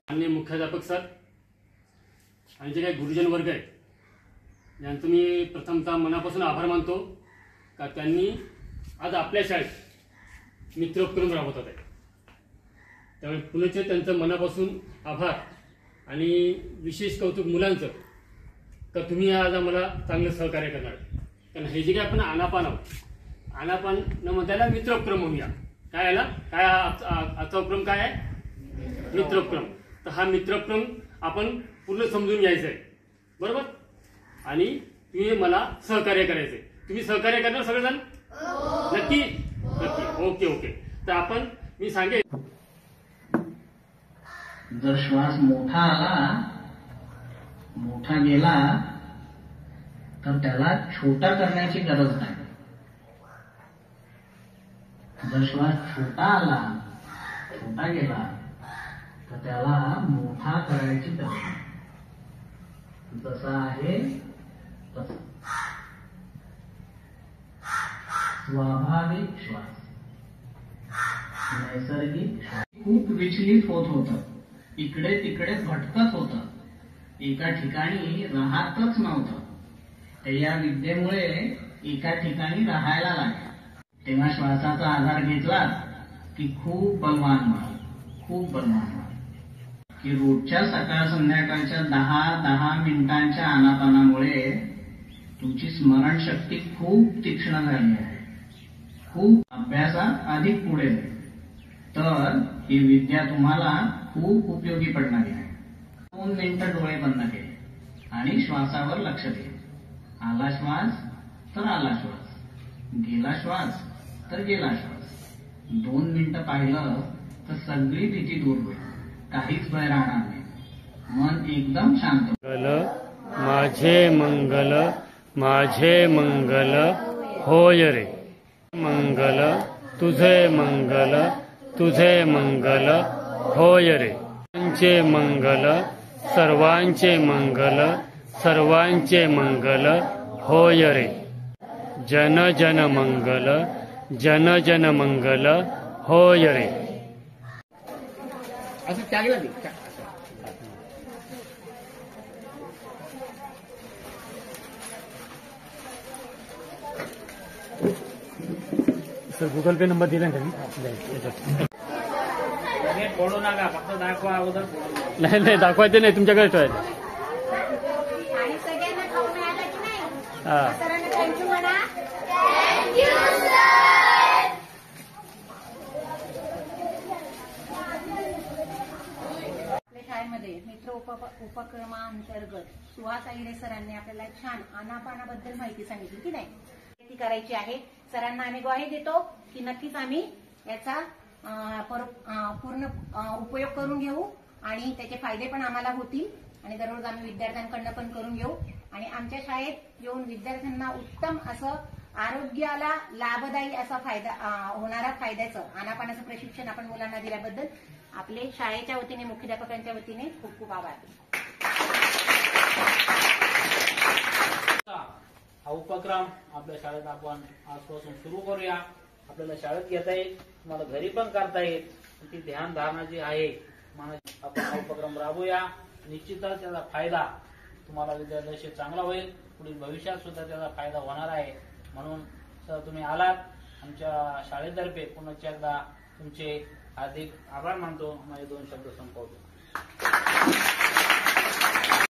माननीय मुख्याध्यापक सर आणि जे काही गुरुजन वर्ग आहे यांचं मी प्रथमतः मनापासून आभार मानतो का त्यांनी आज आपल्या शाळेत मित्रोपक्रम राबवतात आहे। त्यामुळे पुण्याचे त्यांचं मनापासून आभार आणि विशेष कौतुक मुलांचं का तुम्ही आज आम्हाला चांगलं सहकार्य करणार। कारण हे जे काही आपण आनापान न म्हणता मित्रोपक्रम म्हणूया। काय आला काय आजचा उपक्रम काय आहे? मित्रोपक्रम। तर हा मित्रोपक्रम आपण पूर्ण समजून घ्यायचा आहे, बरोबर? आणि तुम्ही मला सहकार्य करायचे। तुम्ही सहकार्य करणार सगळेजण? नक्की नक्की। Okay okay. तर आपण मी सांगेन जर श्वास मोठा आला मोठा गेला तर त्याला छोटा करण्याची गरज नाही। जर श्वास छोटा आला छोटा गेला तर त्याला मोठा करायची गरज नाही। जसा आहे तसा स्वाभाविक श्वास नैसर्गिक श्वास खूप विचलित होत होतं, इकडे तिकडे भटकत होतं, एका ठिकाणी राहतच नव्हतं। या विद्येमुळे एका ठिकाणी राहायला लागला। तेव्हा श्वासाचा आधार घेतला की खूप बलवान व्हाल, खूप बलवान व्हाल। की रोजच्या सकाळ संध्याकाळच्या 10 मिनिटांच्या आनापानामुळे तुमची स्मरणशक्ती खूप तीक्ष्ण झाली आहे, खूप अभ्यासात अधिक पुढे जाईल। तर ही विद्या तुम्हाला खूप उपयोगी पडणारी आहे। 2 मिनिटं डोळे बंद केले आणि श्वासावर लक्ष दिले। आला श्वास तर आला श्वास, गेला श्वास तर गेला श्वास। 2 मिनिटं पाहिलं तर सगळी भीती दूर होईल, काहीच भय राहणार नाही, मन एकदम शांत। माझे मंगल होय रे, मंगल तुझे मंगल होय रे। सर्वांचे मंगल होय रे। जन जन मंगल होय रे। असं त्यागला दे सर। गूगल पे नंबर दिला त्यांनी बोलू नका, फक्त दाखवा अगोदर। नाही दाखवायचं नाही, तुमच्याकडे ठेवायचं। हा शाळेमध्ये मित्र उपक्रमांतर्गत सुहास अहिरे सरांनी आपल्याला छान आनापानाबद्दल माहिती सांगितली की नाही, ती करायची आहे। सरांना आम्ही ग्वाही देतो की नक्कीच आम्ही याचा पूर्ण उपयोग करून घेऊ आणि त्याचे फायदे पण आम्हाला होतील आणि दररोज आम्ही विद्यार्थ्यांकडनं पण करून घेऊ आणि आमच्या शाळेत येऊन विद्यार्थ्यांना उत्तम असं आरोग्याला लाभदायी असा फायदा होणारा फायद्याचं आनापानाचं प्रशिक्षण आपण मुलांना दिल्याबद्दल आपले शाळेच्या वतीने मुख्याध्यापकांच्या वतीने खूप खूप आभार। हा उपक्रम आपल्या शाळेत आपण आजपासून सुरू करूया। आपल्याला शाळेत घेता येईल, तुम्हाला घरी पण करता येईल। ती ध्यान धारणा जी आहे आपण हा उपक्रम राबवूया। निश्चितच त्याचा फायदा तुम्हाला विद्यार्थ्यांशी चांगला होईल, पुढील भविष्यात सुद्धा त्याचा फायदा होणार आहे। म्हणून सर तुम्ही आलात, आमच्या शाळेतर्फे पुन्हा एकदा तुमचे हार्दिक आभार मानतो। माझे 2 शब्द संपवतो।